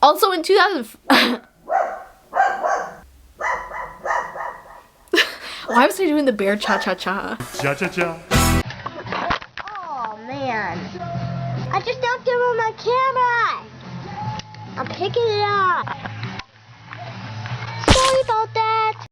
Also in 2000... Why was I doing the bear cha-cha-cha? Cha-cha-cha. Oh, man. I just knocked over my camera. I'm picking it up. Sorry about that.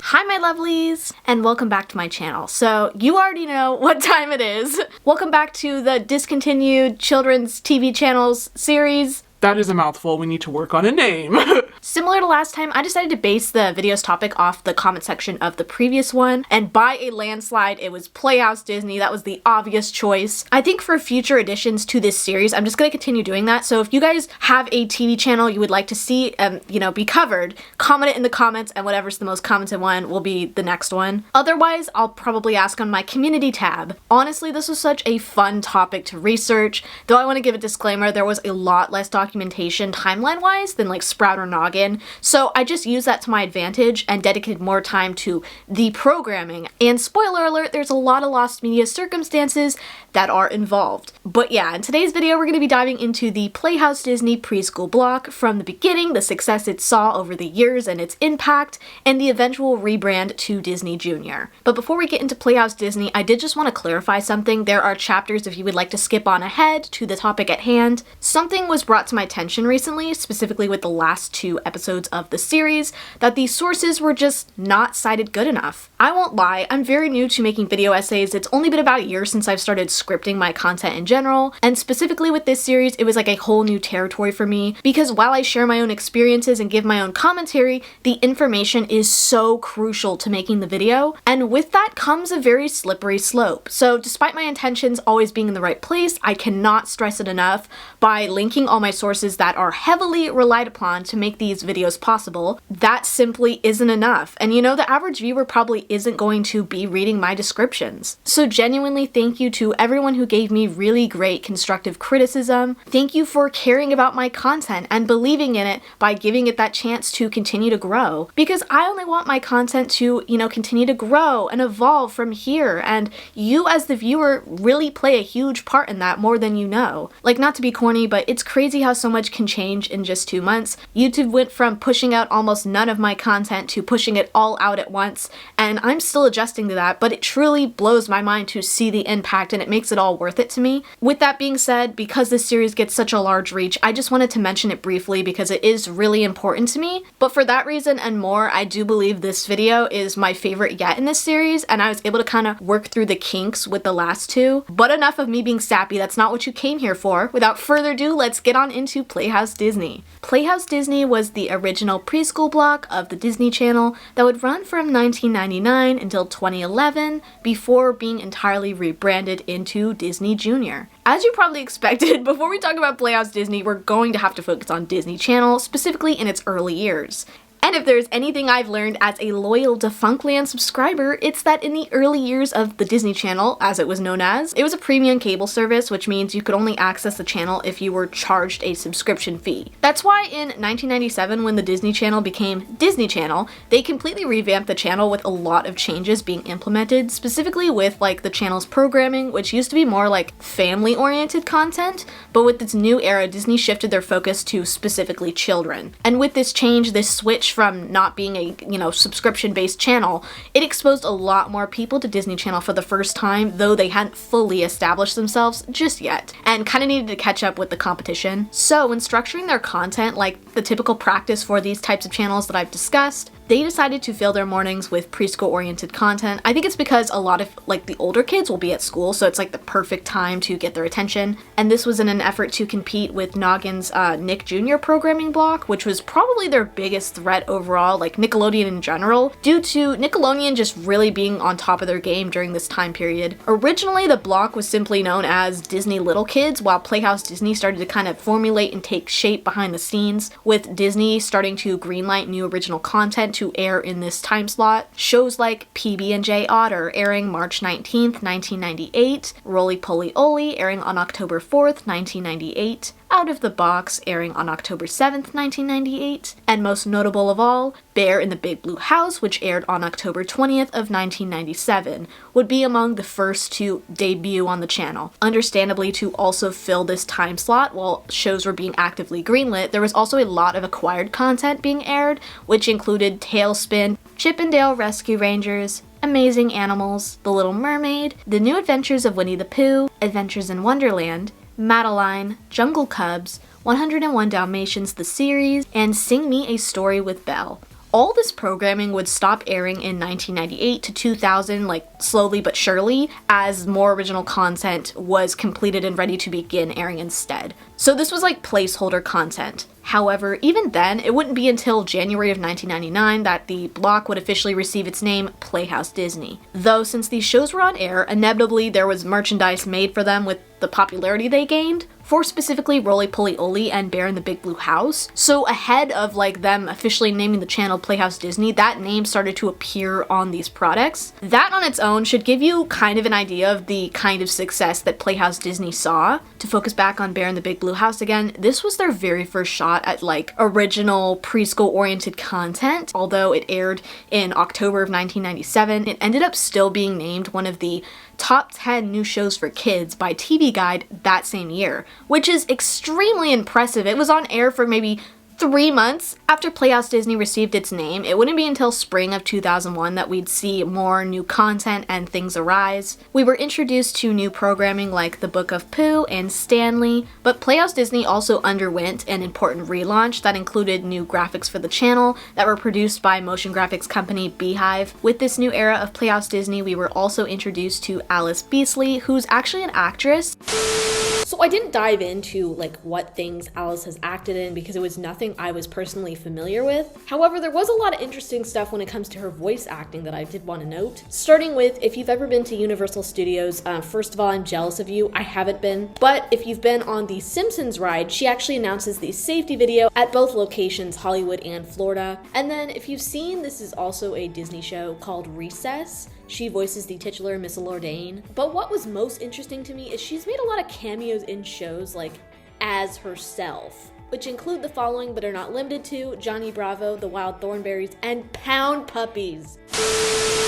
Hi my lovelies, and welcome back to my channel. So you already know what time it is. Welcome back to the discontinued children's TV channels series. That is a mouthful. We need to work on a name. Similar to last time, I decided to base the video's topic off the comment section of the previous one, and by a landslide, it was Playhouse Disney. That was the obvious choice. I think for future additions to this series, I'm just going to continue doing that. So if you guys have a TV channel you would like to see, be covered, comment it in the comments, and whatever's the most commented one will be the next one. Otherwise, I'll probably ask on my community tab. Honestly, this was such a fun topic to research, though I want to give a disclaimer, there was a lot less documentation timeline-wise than like Sprout or Noggin, so I just used that to my advantage and dedicated more time to the programming. And spoiler alert, there's a lot of lost media circumstances that are involved. But yeah, in today's video we're going to be diving into the Playhouse Disney preschool block from the beginning, the success it saw over the years and its impact, and the eventual rebrand to Disney Junior. But before we get into Playhouse Disney, I did just want to clarify something. There are chapters if you would like to skip on ahead to the topic at hand. Something was brought to my attention recently, specifically with the last 2 episodes of the series, that the sources were just not cited good enough. I won't lie, I'm very new to making video essays. It's only been about a year since I've started scripting my content in general, and specifically with this series, it was like a whole new territory for me, because while I share my own experiences and give my own commentary, the information is so crucial to making the video, and with that comes a very slippery slope. So despite my intentions always being in the right place, I cannot stress it enough by linking all my sources that are heavily relied upon to make these videos possible. That simply isn't enough. And you know, the average viewer probably isn't going to be reading my descriptions. So genuinely thank you to everyone who gave me really great constructive criticism. Thank you for caring about my content and believing in it by giving it that chance to continue to grow. Because I only want my content to, continue to grow and evolve from here, and you as the viewer really play a huge part in that more than you know. Like, not to be corny, but it's crazy how so much can change in just 2 months. YouTube went from pushing out almost none of my content to pushing it all out at once, and I'm still adjusting to that, but it truly blows my mind to see the impact, and it makes it all worth it to me. With that being said, because this series gets such a large reach, I just wanted to mention it briefly because it is really important to me. But for that reason and more, I do believe this video is my favorite yet in this series, and I was able to kind of work through the kinks with the last 2. But enough of me being sappy, that's not what you came here for. Without further ado, let's get on into Playhouse Disney. Playhouse Disney was the original preschool block of the Disney Channel that would run from 1999 until 2011 before being entirely rebranded into Disney Junior. As you probably expected, before we talk about Playhouse Disney, we're going to have to focus on Disney Channel, specifically in its early years. And if there's anything I've learned as a loyal Defunctland subscriber, it's that in the early years of the Disney Channel, as it was known as, it was a premium cable service, which means you could only access the channel if you were charged a subscription fee. That's why in 1997, when the Disney Channel became Disney Channel, they completely revamped the channel with a lot of changes being implemented, specifically with like the channel's programming, which used to be more like family-oriented content, but with this new era, Disney shifted their focus to specifically children. And with this change, this switch from not being a, subscription-based channel, it exposed a lot more people to Disney Channel for the first time, though they hadn't fully established themselves just yet, and kind of needed to catch up with the competition. So when structuring their content, like the typical practice for these types of channels that I've discussed, they decided to fill their mornings with preschool-oriented content. I think it's because a lot of the older kids will be at school, so it's like the perfect time to get their attention. And this was in an effort to compete with Noggin's Nick Jr. programming block, which was probably their biggest threat overall, like Nickelodeon in general, due to Nickelodeon just really being on top of their game during this time period. Originally, the block was simply known as Disney Little Kids, while Playhouse Disney started to kind of formulate and take shape behind the scenes, with Disney starting to greenlight new original content to air in this time slot. Shows like PB&J Otter airing March 19th, 1998, Roly Poly Oly airing on October 4th, 1998, Out of the Box, airing on October 7th, 1998, and most notable of all, Bear in the Big Blue House, which aired on October 20th of 1997, would be among the first to debut on the channel. Understandably, to also fill this time slot while shows were being actively greenlit, there was also a lot of acquired content being aired, which included Tailspin, Chip 'n Dale Rescue Rangers, Amazing Animals, The Little Mermaid, The New Adventures of Winnie the Pooh, Adventures in Wonderland, Madeline, Jungle Cubs, 101 Dalmatians the series, and Sing Me a Story with Belle. All this programming would stop airing in 1998 to 2000, slowly but surely, as more original content was completed and ready to begin airing instead. So this was placeholder content. However, even then, it wouldn't be until January of 1999 that the block would officially receive its name, Playhouse Disney. Though, since these shows were on air, inevitably there was merchandise made for them with the popularity they gained, for specifically Roly Poly Oly and Bear in the Big Blue House. So ahead of them officially naming the channel Playhouse Disney, that name started to appear on these products. That on its own should give you kind of an idea of the kind of success that Playhouse Disney saw. To focus back on Bear in the Big Blue House again, this was their very first shot at original preschool oriented content. Although it aired in October of 1997, it ended up still being named one of the top 10 new shows for kids by TV Guide that same year, which is extremely impressive. It was on air for maybe 3 months after Playhouse Disney received its name. It wouldn't be until spring of 2001 that we'd see more new content and things arise. We were introduced to new programming like The Book of Pooh and Stanley, but Playhouse Disney also underwent an important relaunch that included new graphics for the channel that were produced by motion graphics company Beehive. With this new era of Playhouse Disney, we were also introduced to Alice Beasley, who's actually an actress. So I didn't dive into what things Alice has acted in because it was nothing I was personally familiar with. However, there was a lot of interesting stuff when it comes to her voice acting that I did want to note. Starting with, if you've ever been to Universal Studios, first of all, I'm jealous of you. I haven't been. But if you've been on the Simpsons ride, she actually announces the safety video at both locations, Hollywood and Florida. And then if you've seen, this is also a Disney show called Recess. She voices the titular Miss Lordaine. But what was most interesting to me is she's made a lot of cameos in shows as herself, which include the following but are not limited to Johnny Bravo, The Wild Thornberrys, and Pound Puppies.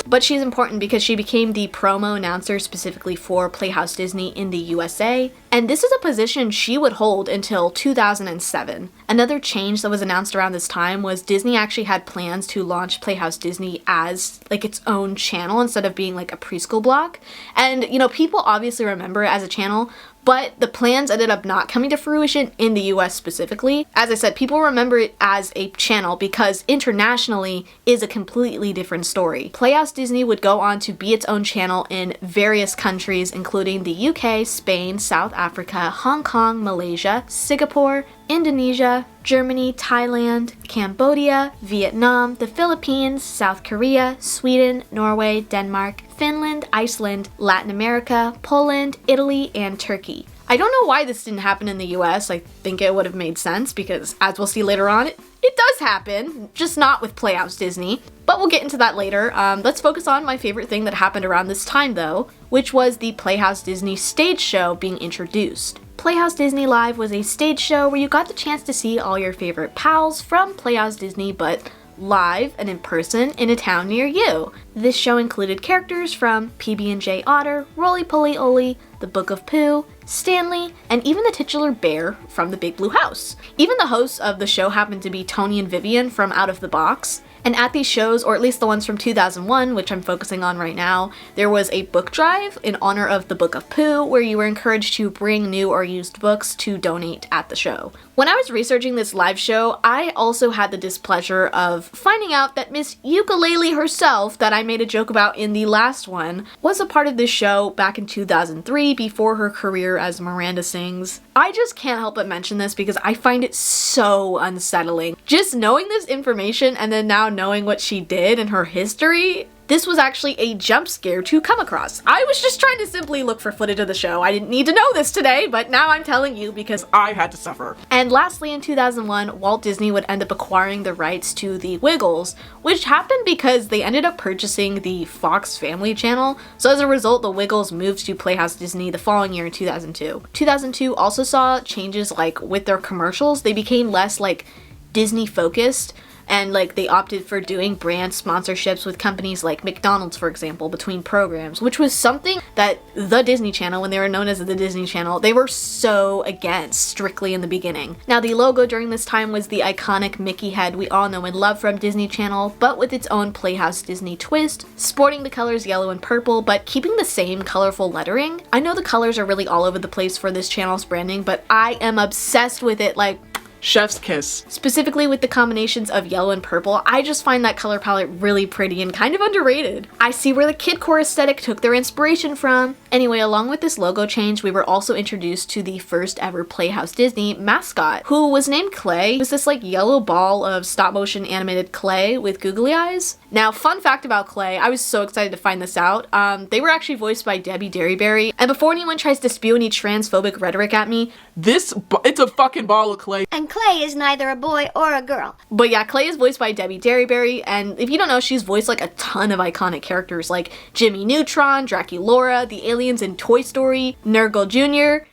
But she's important because she became the promo announcer specifically for Playhouse Disney in the USA, and this is a position she would hold until 2007. Another change that was announced around this time was Disney actually had plans to launch Playhouse Disney as its own channel instead of being a preschool block. And people obviously remember it as a channel, but the plans ended up not coming to fruition in the US specifically. As I said, people remember it as a channel because internationally is a completely different story. Playhouse Disney would go on to be its own channel in various countries, including the UK, Spain, South Africa, Hong Kong, Malaysia, Singapore, Indonesia, Germany, Thailand, Cambodia, Vietnam, the Philippines, South Korea, Sweden, Norway, Denmark, Finland, Iceland, Latin America, Poland, Italy, and Turkey. I don't know why this didn't happen in the US. I think it would have made sense because, as we'll see later on, it does happen, just not with Playhouse Disney. But we'll get into that later. Let's focus on my favorite thing that happened around this time though, which was the Playhouse Disney stage show being introduced. Playhouse Disney Live was a stage show where you got the chance to see all your favorite pals from Playhouse Disney, but live and in person in a town near you. This show included characters from PB&J Otter, Roly Poly Oly, The Book of Pooh, Stanley, and even the titular Bear from the Big Blue House. Even the hosts of the show happened to be Tony and Vivian from Out of the Box. And at these shows, or at least the ones from 2001, which I'm focusing on right now, there was a book drive in honor of the Book of Pooh, where you were encouraged to bring new or used books to donate at the show. When I was researching this live show, I also had the displeasure of finding out that Miss Ukulele herself, that I made a joke about in the last one, was a part of this show back in 2003 before her career as Miranda Sings. I just can't help but mention this because I find it so unsettling. Just knowing this information and then now knowing what she did and her history, this was actually a jump scare to come across. I was just trying to simply look for footage of the show. I didn't need to know this today, but now I'm telling you because I had to suffer. And lastly, in 2001, Walt Disney would end up acquiring the rights to the Wiggles, which happened because they ended up purchasing the Fox Family channel. So as a result, the Wiggles moved to Playhouse Disney the following year in 2002. 2002 also saw changes like with their commercials. They became less like Disney focused, and like they opted for doing brand sponsorships with companies like McDonald's, for example, between programs, which was something that the Disney Channel, when they were known as the Disney Channel, they were so against strictly in the beginning. Now the logo during this time was the iconic Mickey head we all know and love from Disney Channel, but with its own Playhouse Disney twist, sporting the colors yellow and purple, but keeping the same colorful lettering. I know the colors are really all over the place for this channel's branding, but I am obsessed with it, like Chef's kiss. specifically with the combinations of yellow and purple. I just find that color palette really pretty and kind of underrated. I see where the kidcore aesthetic took their inspiration from. Anyway, along with this logo change, we were also introduced to the first ever Playhouse Disney mascot, who was named Clay. It was this like yellow ball of stop motion animated clay with googly eyes. Now, fun fact about Clay, I was so excited to find this out. They were actually voiced by Debbie Derryberry. And before anyone tries to spew any transphobic rhetoric at me, It's a fucking ball of clay. And Clay is neither a boy or a girl. but yeah, Clay is voiced by Debbie Derryberry, and if you don't know, she's voiced like a ton of iconic characters like Jimmy Neutron, Draculaura, the aliens in Toy Story, Nurgle Jr.,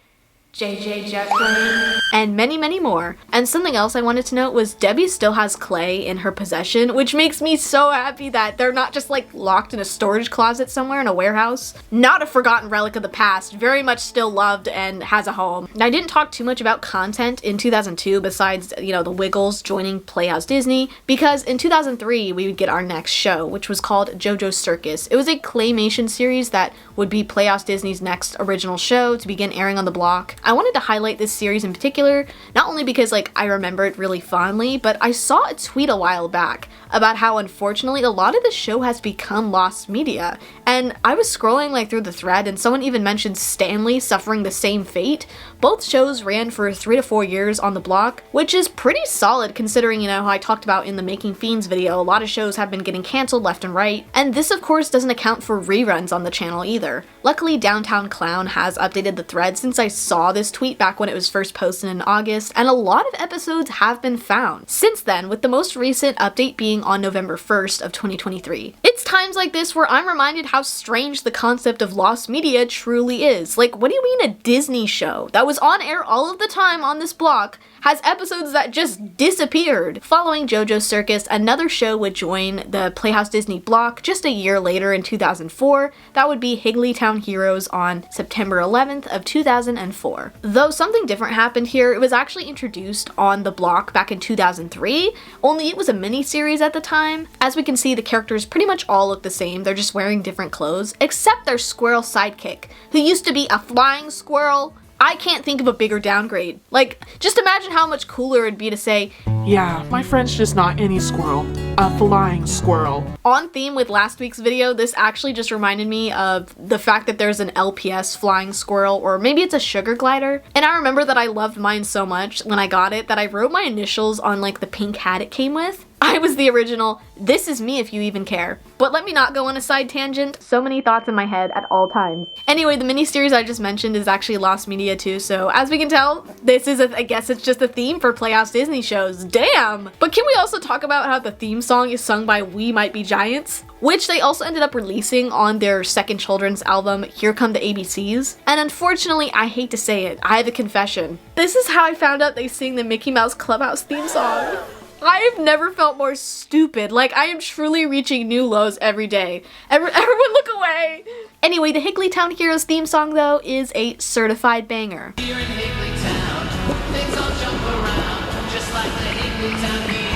JJ Jetplane, and many, many more. And something else I wanted to note was Debbie still has Clay in her possession, which makes me so happy that they're not just like locked in a storage closet somewhere in a warehouse. Not a forgotten relic of the past, very much still loved and has a home. Now, I didn't talk too much about content in 2002 besides, you know, the Wiggles joining Playhouse Disney, because in 2003 we would get our next show, which was called JoJo's Circus. It was a claymation series that would be Playhouse Disney's next original show to begin airing on the block. I wanted to highlight this series in particular, not only because like I remember it really fondly, but I saw a tweet a while back about how unfortunately a lot of the show has become lost media. And I was scrolling like through the thread and someone even mentioned Stanley suffering the same fate. Both shows ran for 3 to 4 years on the block, which is pretty solid considering, you know, how I talked about in the Making Fiends video, a lot of shows have been getting canceled left and right. And this of course doesn't account for reruns on the channel either. Luckily, Downtown Clown has updated the thread since I saw this tweet back when it was first posted in August, and a lot of episodes have been found since then, with the most recent update being on November 1st of 2023. It's times like this where I'm reminded how strange the concept of lost media truly is. Like, what do you mean a Disney show that was on air all of the time on this block has episodes that just disappeared? Following JoJo's Circus, another show would join the Playhouse Disney block just a year later in 2004. That would be Higglytown Heroes on September 11th of 2004. Though something different happened here, it was actually introduced on the block back in 2003, only it was a mini-series at the time. As we can see, the characters pretty much all look the same, they're just wearing different clothes, except their squirrel sidekick, who used to be a flying squirrel. I can't think of a bigger downgrade. Like, just imagine how much cooler it'd be to say, Yeah, my friend's just not any squirrel. A flying squirrel. on theme with last week's video, this actually just reminded me of the fact that there's an LPS flying squirrel, or maybe it's a sugar glider. And I remember that I loved mine so much when I got it that I wrote my initials on like the pink hat it came with. I was the original, this is me if you even care. But let me not go on a side tangent. So many thoughts in my head at all times. Anyway, the miniseries I just mentioned is actually lost media too, so as we can tell, this is I guess it's just a theme for Playhouse Disney shows. Damn! But can we also talk about how the theme song is sung by We Might Be Giants? Which they also ended up releasing on their second children's album, Here Come the ABCs. And unfortunately, I hate to say it, I have a confession. This is how I found out they sing the Mickey Mouse Clubhouse theme song. I've never felt more stupid. Like, I am truly reaching new lows every day. Everyone look away! Anyway, the Higglytown Heroes theme song, though, is a certified banger. Here in Higglytown, things all jump around, just like the Higglytown Heroes.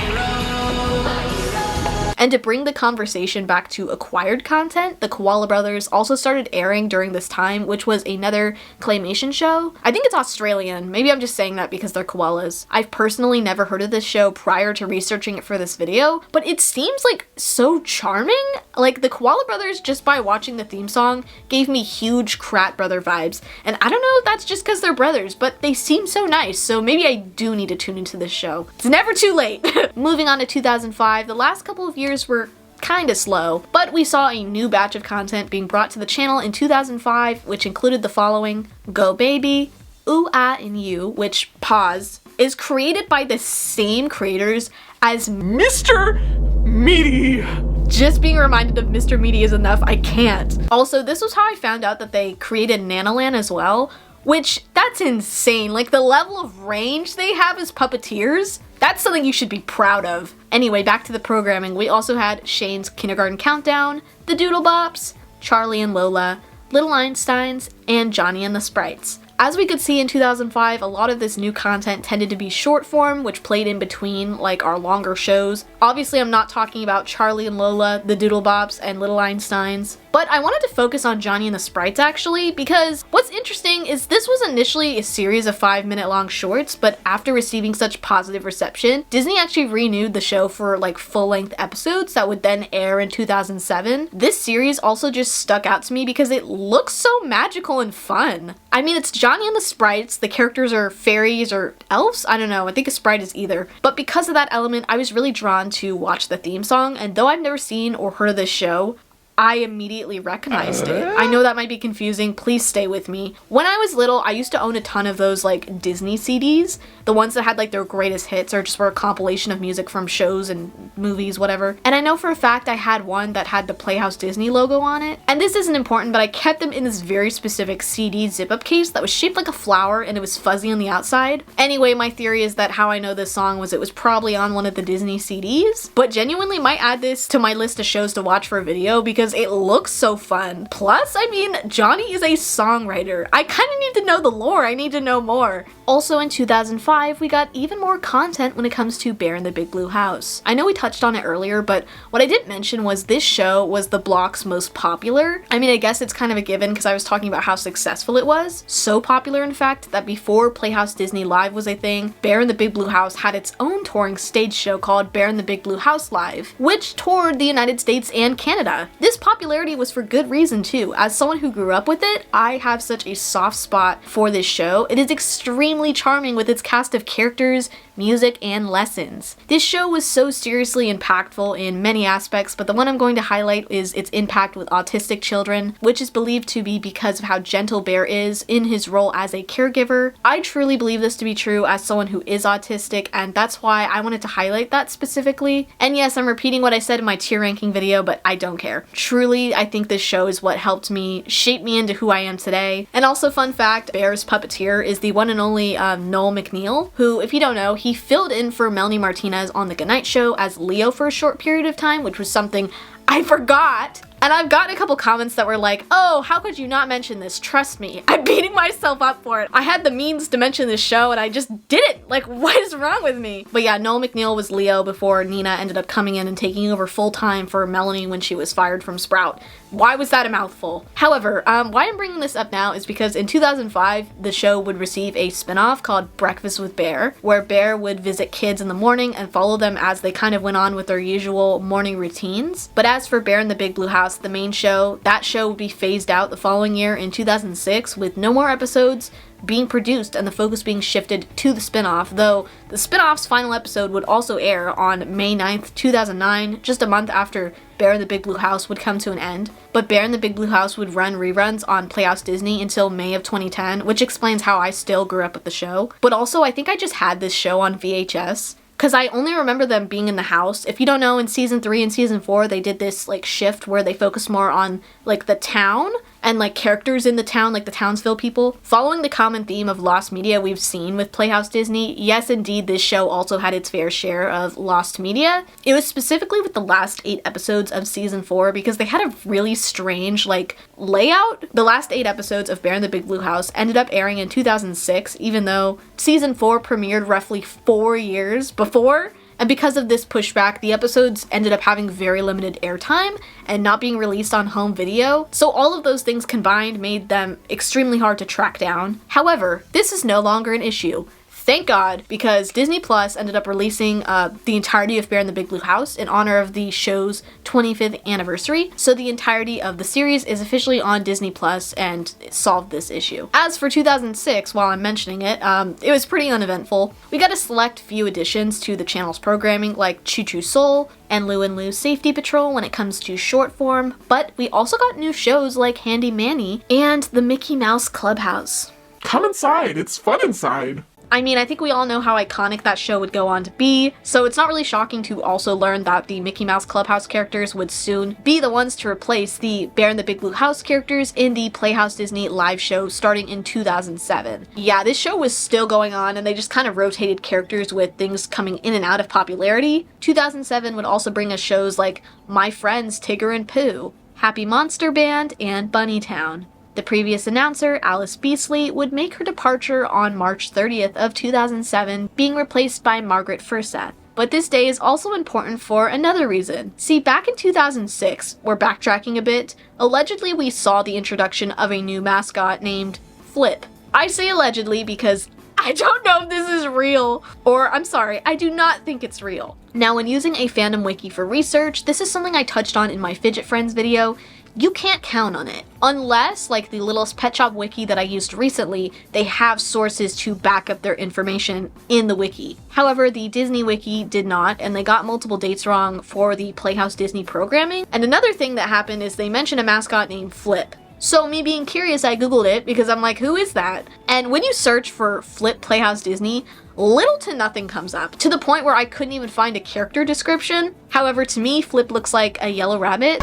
And to bring the conversation back to acquired content, the Koala Brothers also started airing during this time, which was another claymation show. I think it's Australian. Maybe I'm just saying that because they're koalas. I've personally never heard of this show prior to researching it for this video, but it seems like so charming. Like, the Koala Brothers, just by watching the theme song, gave me huge Krat Brother vibes. And I don't know if that's just because they're brothers, but they seem so nice, so maybe I do need to tune into this show. It's never too late. Moving on to 2005, the last couple of years were kinda slow, but we saw a new batch of content being brought to the channel in 2005, which included the following: Go Baby, Ooh Ah and You, which, pause, is created by the same creators as Mr. Meaty. Just being reminded of Mr. Meaty is enough, I can't. Also, this was how I found out that they created Nanoland as well, which, that's insane. Like, the level of range they have as puppeteers, that's something you should be proud of. Anyway, back to the programming. We also had Shane's Kindergarten Countdown, The Doodlebops, Charlie and Lola, Little Einsteins, and Johnny and the Sprites. As we could see in 2005, a lot of this new content tended to be short form, which played in between, like, our longer shows. Obviously, I'm not talking about Charlie and Lola, the Doodlebops, and Little Einsteins, but I wanted to focus on Johnny and the Sprites actually, because what's interesting is this was initially a series of 5-minute long shorts, but after receiving such positive reception, Disney actually renewed the show for like full-length episodes that would then air in 2007. This series also just stuck out to me because it looks so magical and fun. I mean, it's Johnny and the Sprites, the characters are fairies or elves? I don't know, I think a sprite is either. But because of that element, I was really drawn to watch the theme song, and though I've never seen or heard of this show, I immediately recognized it. I know that might be confusing, please stay with me. When I was little, I used to own a ton of those like Disney CDs, the ones that had like their greatest hits or just were a compilation of music from shows and movies, whatever. And I know for a fact I had one that had the Playhouse Disney logo on it. And this isn't important, but I kept them in this very specific CD zip-up case that was shaped like a flower and it was fuzzy on the outside. Anyway, my theory is that how I know this song was it was probably on one of the Disney CDs, but genuinely might add this to my list of shows to watch for a video because it looks so fun. Plus, I mean, Johnny is a songwriter. I kind of need to know the lore. I need to know more. Also in 2005, we got even more content when it comes to Bear in the Big Blue House. I know we touched on it earlier, but what I didn't mention was this show was the block's most popular. I mean, I guess it's kind of a given because I was talking about how successful it was. So popular, in fact, that before Playhouse Disney Live was a thing, Bear in the Big Blue House had its own touring stage show called Bear in the Big Blue House Live, which toured the United States and Canada. This popularity was for good reason too. As someone who grew up with it, I have such a soft spot for this show. It is extremely charming with its cast of characters, music, and lessons. This show was so seriously impactful in many aspects, but the one I'm going to highlight is its impact with autistic children, which is believed to be because of how gentle Bear is in his role as a caregiver. I truly believe this to be true as someone who is autistic, and that's why I wanted to highlight that specifically. And yes, I'm repeating what I said in my tier ranking video, but I don't care. Truly, I think this show is what helped me shape me into who I am today. And also, fun fact, Bear's puppeteer is the one and only Noel McNeil, who, if you don't know, he filled in for Melanie Martinez on The Goodnight Show as Leo for a short period of time, which was something I forgot. And I've gotten a couple comments that were like, oh, how could you not mention this? Trust me, I'm beating myself up for it. I had the means to mention this show and I just didn't. Like, what is wrong with me? But yeah, Noel McNeil was Leo before Nina ended up coming in and taking over full time for Melanie when she was fired from Sprout. Why was that a mouthful? However, why I'm bringing this up now is because in 2005, the show would receive a spinoff called Breakfast with Bear, where Bear would visit kids in the morning and follow them as they kind of went on with their usual morning routines. But as for Bear in the Big Blue House, the main show, that show would be phased out the following year in 2006 with no more episodes being produced and the focus being shifted to the spin-off, though the spin-off's final episode would also air on May 9th, 2009, just a month after Bear in the Big Blue House would come to an end. But Bear in the Big Blue House would run reruns on Playhouse Disney until May of 2010, which explains how I still grew up with the show. But also, I think I just had this show on VHS, because I only remember them being in the house. If you don't know, in season 3 and season 4, they did this like shift where they focused more on like the town and like characters in the town, like the Townsville people. Following the common theme of lost media we've seen with Playhouse Disney, yes indeed, this show also had its fair share of lost media. It was specifically with the last 8 episodes of season 4 because they had a really strange like layout. The last 8 episodes of Bear in the Big Blue House ended up airing in 2006, even though season 4 premiered roughly 4 years before. And because of this pushback, the episodes ended up having very limited airtime and not being released on home video. So all of those things combined made them extremely hard to track down. However, this is no longer an issue. Thank God, because Disney Plus ended up releasing the entirety of Bear in the Big Blue House in honor of the show's 25th anniversary. So the entirety of the series is officially on Disney Plus and solved this issue. As for 2006, while I'm mentioning it, it was pretty uneventful. We got a select few additions to the channel's programming, like Choo Choo Soul and Lou Safety Patrol when it comes to short form, but we also got new shows like Handy Manny and the Mickey Mouse Clubhouse. Come inside, it's fun inside. I mean, I think we all know how iconic that show would go on to be, so it's not really shocking to also learn that the Mickey Mouse Clubhouse characters would soon be the ones to replace the Bear in the Big Blue House characters in the Playhouse Disney live show starting in 2007. Yeah, this show was still going on, and they just kind of rotated characters with things coming in and out of popularity. 2007 would also bring us shows like My Friends Tigger and Pooh, Happy Monster Band, and Bunnytown. The previous announcer, Alice Beasley, would make her departure on March 30th of 2007, being replaced by Margaret Furseth. But this day is also important for another reason. See, back in 2006, we're backtracking a bit, allegedly we saw the introduction of a new mascot named Flip. I say allegedly because I don't know if this is real, or I'm sorry, I do not think it's real. Now, when using a fandom wiki for research, this is something I touched on in my Fidget Friends video. You can't count on it. Unless, like the Littlest Pet Shop wiki that I used recently, they have sources to back up their information in the wiki. However, the Disney wiki did not, and they got multiple dates wrong for the Playhouse Disney programming. And another thing that happened is they mentioned a mascot named Flip. So me being curious, I googled it because I'm like, who is that? And when you search for Flip Playhouse Disney, little to nothing comes up, to the point where I couldn't even find a character description. However, to me, Flip looks like a yellow rabbit.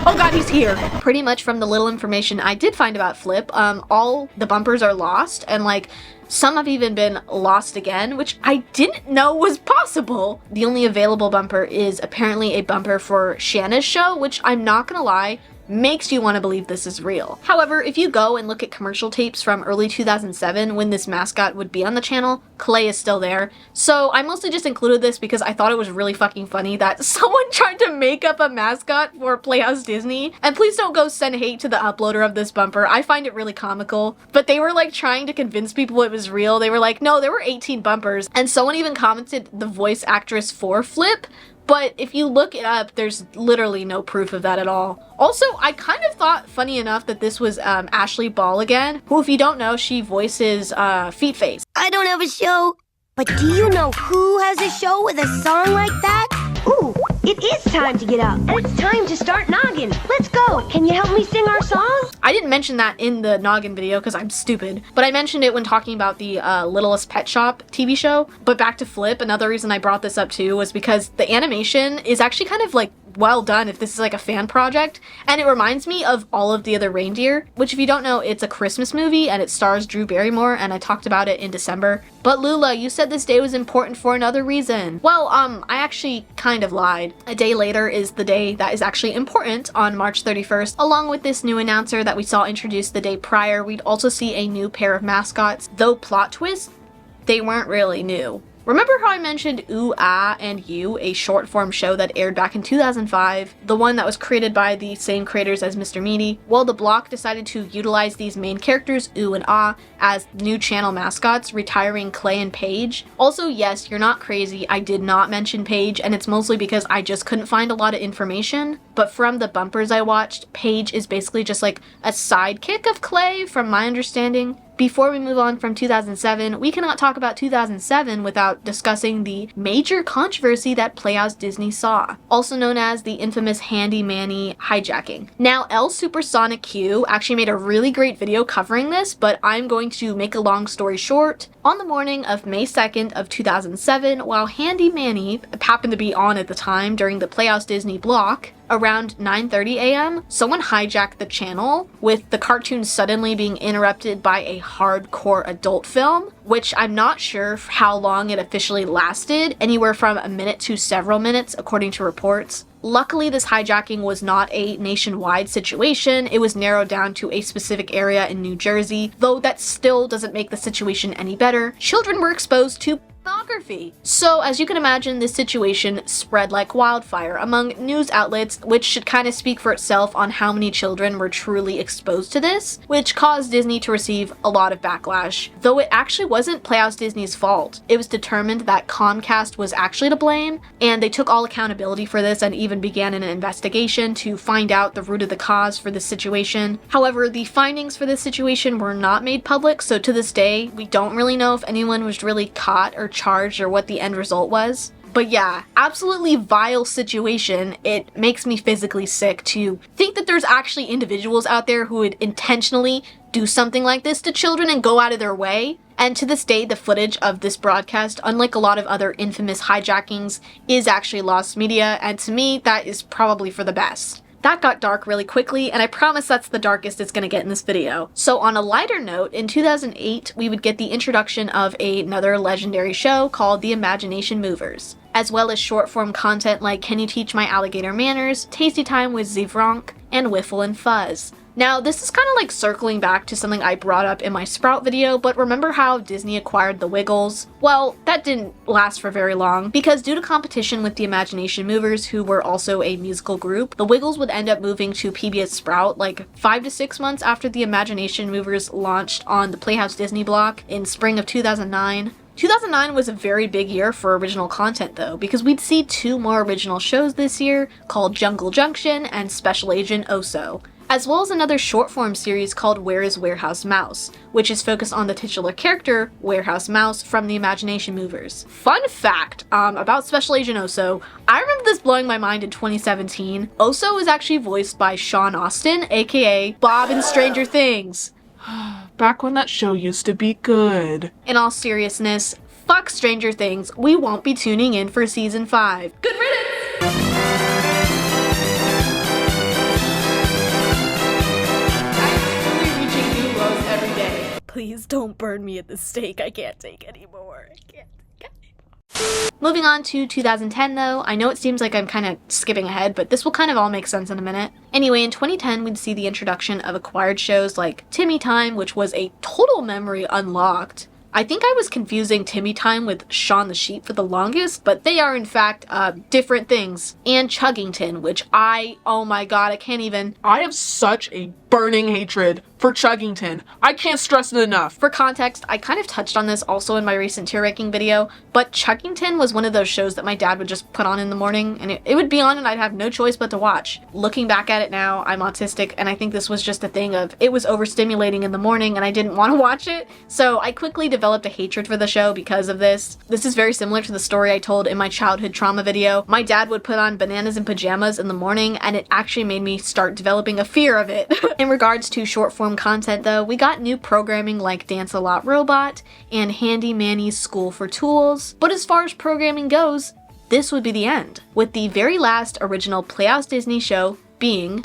Oh god, he's here! Pretty much from the little information I did find about Flip, all the bumpers are lost, and like, some have even been lost again, which I didn't know was possible. The only available bumper is apparently a bumper for Shanna's show, which I'm not gonna lie, makes you want to believe this is real. However, if you go and look at commercial tapes from early 2007 when this mascot would be on the channel, Clay is still there. So I mostly just included this because I thought it was really fucking funny that someone tried to make up a mascot for Playhouse Disney. And please don't go send hate to the uploader of this bumper. I find it really comical. But they were like trying to convince people it was real. They were like, no, there were 18 bumpers. And someone even commented the voice actress for Flip. But if you look it up, there's literally no proof of that at all. Also, I kind of thought, funny enough, that this was Ashley Ball again, who, if you don't know, she voices Feet Face. I don't have a show, but do you know who has a show with a song like that? Ooh, it is time to get up, and it's time to start Noggin. Let's go. Can you help me sing our song? I didn't mention that in the Noggin video because I'm stupid, but I mentioned it when talking about the Littlest Pet Shop TV show. But back to Flip, another reason I brought this up too was because the animation is actually kind of like well done if this is like a fan project, and it reminds me of All of the Other Reindeer, which if you don't know, it's a Christmas movie and it stars Drew Barrymore, and I talked about it in December. But Lula, you said this day was important for another reason. Well, I actually kind of lied. A day later is the day that is actually important on March 31st. Along with this new announcer that we saw introduced the day prior, we'd also see a new pair of mascots, though plot twist, they weren't really new. Remember how I mentioned Ooh Ah and You, a short form show that aired back in 2005, the one that was created by the same creators as Mr. Meaty? Well, the block decided to utilize these main characters, Ooh and Ah, as new channel mascots, retiring Clay and Paige. Also, yes, you're not crazy, I did not mention Paige, and it's mostly because I just couldn't find a lot of information. But from the bumpers I watched, Paige is basically just like a sidekick of Clay, from my understanding. Before we move on from 2007, we cannot talk about 2007 without discussing the major controversy that Playhouse Disney saw, also known as the infamous Handy Manny hijacking. Now, L Supersonic Q actually made a really great video covering this, but I'm going to make a long story short. On the morning of May 2nd of 2007, while Handy Manny happened to be on at the time during the Playhouse Disney block, around 9:30 a.m., someone hijacked the channel, with the cartoon suddenly being interrupted by a hardcore adult film, which I'm not sure how long it officially lasted, anywhere from a minute to several minutes, according to reports. Luckily, this hijacking was not a nationwide situation. It was narrowed down to a specific area in New Jersey, though that still doesn't make the situation any better. Children were exposed to pornography. So as you can imagine, this situation spread like wildfire among news outlets, which should kind of speak for itself on how many children were truly exposed to this, which caused Disney to receive a lot of backlash. Though it actually wasn't Playhouse Disney's fault. It was determined that Comcast was actually to blame, and they took all accountability for this and even began an investigation to find out the root of the cause for this situation. However, the findings for this situation were not made public, so to this day, we don't really know if anyone was really caught or charged or what the end result was. But yeah, absolutely vile situation. It makes me physically sick to think that there's actually individuals out there who would intentionally do something like this to children and go out of their way. And to this day, the footage of this broadcast, unlike a lot of other infamous hijackings, is actually lost media, and to me, that is probably for the best. That got dark really quickly, and I promise that's the darkest it's gonna get in this video. So on a lighter note, in 2008, we would get the introduction of another legendary show called The Imagination Movers, as well as short-form content like Can You Teach My Alligator Manners, Tasty Time with Zivronk, and Wiffle and Fuzz. Now, this is kind of like circling back to something I brought up in my Sprout video, but remember how Disney acquired the Wiggles? Well, that didn't last for very long, because due to competition with the Imagination Movers, who were also a musical group, the Wiggles would end up moving to PBS Sprout like 5 to 6 months after the Imagination Movers launched on the Playhouse Disney block in spring of 2009. 2009 was a very big year for original content though, because we'd see 2 more original shows this year called Jungle Junction and Special Agent Oso, as well as another short-form series called Where is Warehouse Mouse, which is focused on the titular character, Warehouse Mouse, from the Imagination Movers. Fun fact about Special Agent Oso, I remember this blowing my mind in 2017. Oso is actually voiced by Sean Astin, aka Bob in Stranger Things. Back when that show used to be good. In all seriousness, fuck Stranger Things, we won't be tuning in for season 5. Good riddance! Please don't burn me at the stake. I can't take anymore. I can't take anymore. Moving on to 2010 though, I know it seems like I'm kind of skipping ahead, but this will kind of all make sense in a minute. Anyway, in 2010 we'd see the introduction of acquired shows like Timmy Time, which was a total memory unlocked. I think I was confusing Timmy Time with Shaun the Sheep for the longest, but they are in fact different things. And Chuggington, which oh my god, I can't even. I have such a burning hatred for Chuggington. I can't stress it enough. For context, I kind of touched on this also in my recent tier ranking video, but Chuggington was one of those shows that my dad would just put on in the morning, and it would be on and I'd have no choice but to watch. Looking back at it now, I'm autistic, and I think this was just a thing of it was overstimulating in the morning and I didn't want to watch it, so I quickly developed a hatred for the show because of this. This is very similar to the story I told in my childhood trauma video. My dad would put on Bananas in Pajamas in the morning, and it actually made me start developing a fear of it. In regards to short-form content though, we got new programming like Dance a Lot Robot and Handy Manny's School for Tools, but as far as programming goes, this would be the end, with the very last original Playhouse Disney show being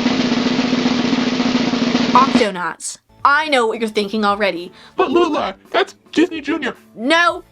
Octonauts. I know what you're thinking already. But Lula, that's Disney Junior. No.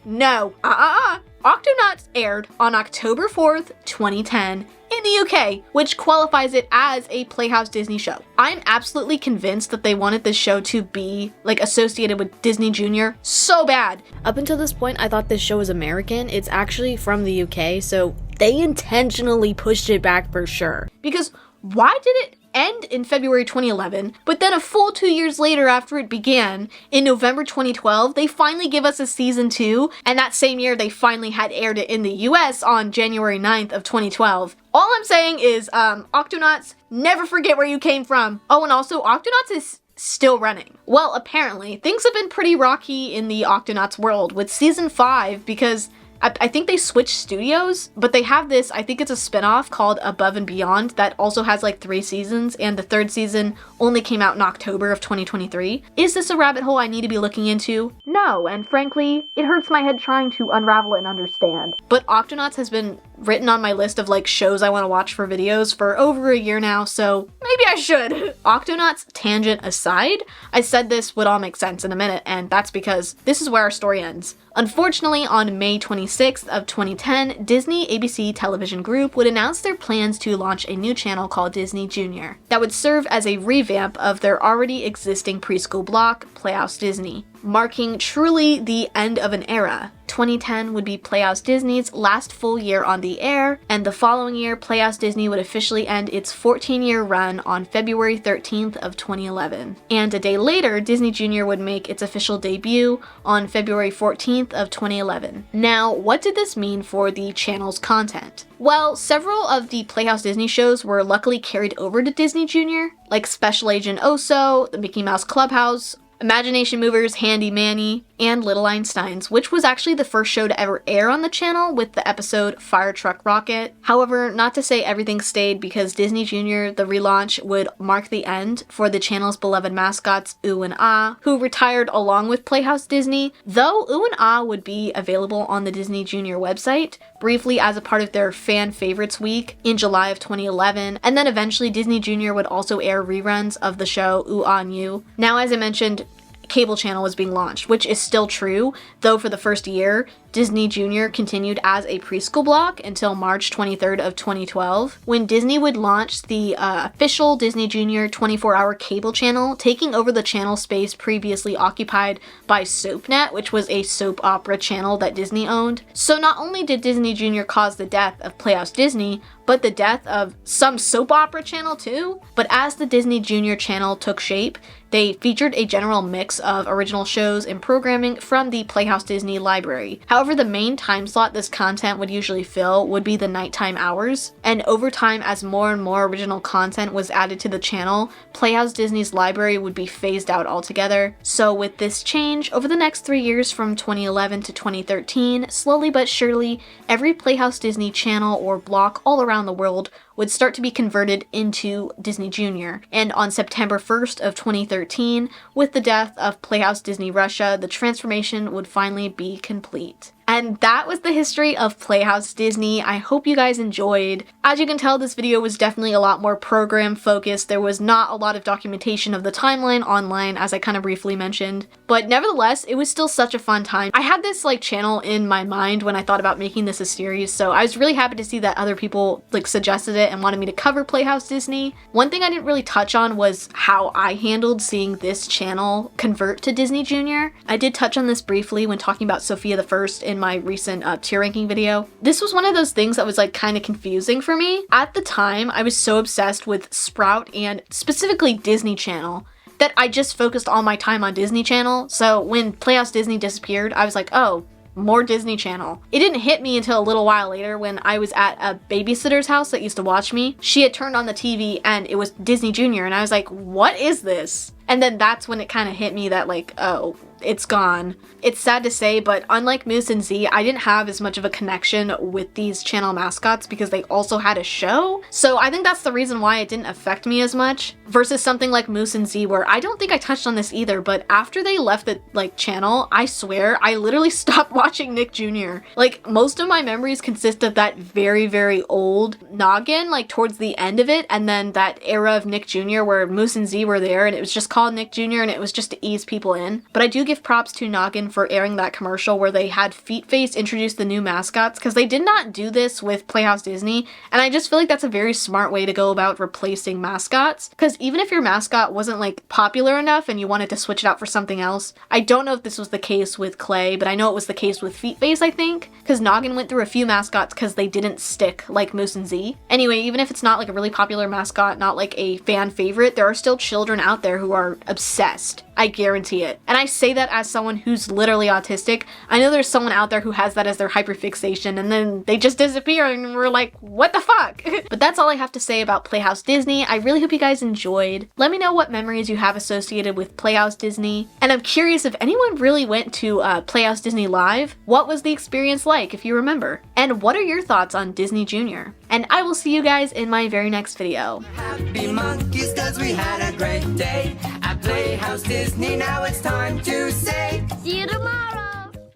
Octonauts aired on October 4th, 2010 in the UK, which qualifies it as a Playhouse Disney show. I'm absolutely convinced that they wanted this show to be like associated with Disney Junior so bad. Up until this point, I thought this show was American. It's actually from the UK, so they intentionally pushed it back for sure. Because why did it end in February 2011, but then a full 2 years later after it began, in November 2012, they finally give us a season 2, and that same year they finally had aired it in the US on January 9th of 2012. All I'm saying is, Octonauts, never forget where you came from. Oh, and also, Octonauts is still running. Well, apparently, things have been pretty rocky in the Octonauts world with season 5 because I think they switched studios, but they have this, I think it's a spinoff called Above and Beyond that also has like 3 seasons, and the 3rd season only came out in October of 2023. Is this a rabbit hole I need to be looking into? No, and frankly, it hurts my head trying to unravel it and understand. But Octonauts has been written on my list of like shows I want to watch for videos for over a year now, so maybe I should. Octonauts tangent aside, I said this would all make sense in a minute, and that's because this is where our story ends. Unfortunately, on May 26th of 2010, Disney ABC Television Group would announce their plans to launch a new channel called Disney Junior that would serve as a revamp of their already existing preschool block, Playhouse Disney, marking truly the end of an era. 2010 would be Playhouse Disney's last full year on the air, and the following year, Playhouse Disney would officially end its 14-year run on February 13th of 2011. And a day later, Disney Junior would make its official debut on February 14th of 2011. Now, what did this mean for the channel's content? Well, several of the Playhouse Disney shows were luckily carried over to Disney Junior, like Special Agent Oso, the Mickey Mouse Clubhouse, Imagination Movers, Handy Manny, and Little Einsteins, which was actually the first show to ever air on the channel with the episode Fire Truck Rocket. However, not to say everything stayed, because Disney Junior, the relaunch, would mark the end for the channel's beloved mascots Ooh and Ah, who retired along with Playhouse Disney, though Ooh and Ah would be available on the Disney Junior website briefly as a part of their Fan Favorites Week in July of 2011, and then eventually Disney Junior would also air reruns of the show Ooh Ah and You. Now, as I mentioned, cable channel was being launched, which is still true, though for the first year, Disney Junior continued as a preschool block until March 23rd of 2012, when Disney would launch the official Disney Junior 24-hour cable channel, taking over the channel space previously occupied by SoapNet, which was a soap opera channel that Disney owned. So not only did Disney Junior cause the death of Playhouse Disney, but the death of some soap opera channel too. But as the Disney Junior channel took shape, they featured a general mix of original shows and programming from the Playhouse Disney library. However, the main time slot this content would usually fill would be the nighttime hours, and over time, as more and more original content was added to the channel, Playhouse Disney's library would be phased out altogether. So with this change, over the next 3 years from 2011 to 2013, slowly but surely, every Playhouse Disney channel or block all around the world would start to be converted into Disney Junior. And on September 1st of 2013, with the death of Playhouse Disney Russia, the transformation would finally be complete. And that was the history of Playhouse Disney. I hope you guys enjoyed. As you can tell, this video was definitely a lot more program focused. There was not a lot of documentation of the timeline online, as I kind of briefly mentioned. But nevertheless, it was still such a fun time. I had this channel in my mind when I thought about making this a series, so I was really happy to see that other people suggested it and wanted me to cover Playhouse Disney. One thing I didn't really touch on was how I handled seeing this channel convert to Disney Junior. I did touch on this briefly when talking about Sophia the First in my recent tier ranking video. This was one of those things that was kind of confusing for me. At the time, I was so obsessed with Sprout and specifically Disney Channel that I just focused all my time on Disney Channel. So when Playhouse Disney disappeared, I was like, oh, more Disney Channel. It didn't hit me until a little while later when I was at a babysitter's house that used to watch me. She had turned on the TV and it was Disney Junior, and I was like, what is this? And then that's when it kind of hit me that oh, it's gone. It's sad to say, but unlike Moose and Z, I didn't have as much of a connection with these channel mascots because they also had a show. So I think that's the reason why it didn't affect me as much versus something like Moose and Z, where I don't think I touched on this either, but after they left the channel, I swear I literally stopped watching Nick Jr. Most of my memories consist of that very, very old noggin, towards the end of it, and then that era of Nick Jr. where Moose and Z were there and it was just called Nick Jr. and it was just to ease people in. But I do give props to Noggin for airing that commercial where they had Feet Face introduce the new mascots, because they did not do this with Playhouse Disney, and I just feel like that's a very smart way to go about replacing mascots, because even if your mascot wasn't popular enough and you wanted to switch it out for something else, I don't know if this was the case with Clay, but I know it was the case with Feet Face, I think, because Noggin went through a few mascots because they didn't stick like Moose and Z. Anyway, even if it's not a really popular mascot, not a fan favorite, there are still children out there who are obsessed. I guarantee it. And I say that as someone who's literally autistic. I know there's someone out there who has that as their hyperfixation and then they just disappear and we're like, what the fuck? But that's all I have to say about Playhouse Disney. I really hope you guys enjoyed. Let me know what memories you have associated with Playhouse Disney. And I'm curious if anyone really went to Playhouse Disney Live. What was the experience like, if you remember? And what are your thoughts on Disney Junior? And I will see you guys in my very next video. Happy monkeys, 'cause we had a great day at Playhouse Disney. Now it's time to